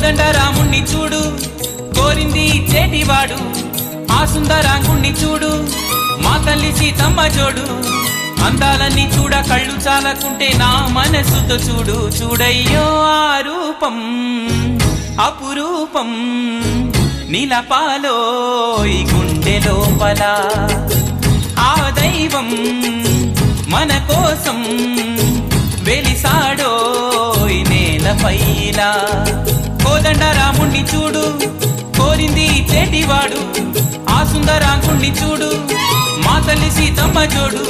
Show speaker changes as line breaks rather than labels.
కోదండ రాముణ్ణి చూడు కోరింది చేటివాడు ఆ సుందరాంగుణ్ణి చూడు మా తల్లి సీతమ్మ జోడు అందాలన్నీ చూడ కళ్ళు చాలకుంటే నా మనసుతో చూడు చూడయ్యో ఆ రూపం అపురూపం నిలపాలో ఈ గుండె లోపల ఆ దైవం మన కోసం వెలిసాడో ఈ నేలపైలా కోదండ రాముణ్ణి చూడు కోరింది చేటివాడు ఆ సుందరాంగుణ్ణి చూడు మా తల్లి సీతమ్మ జోడు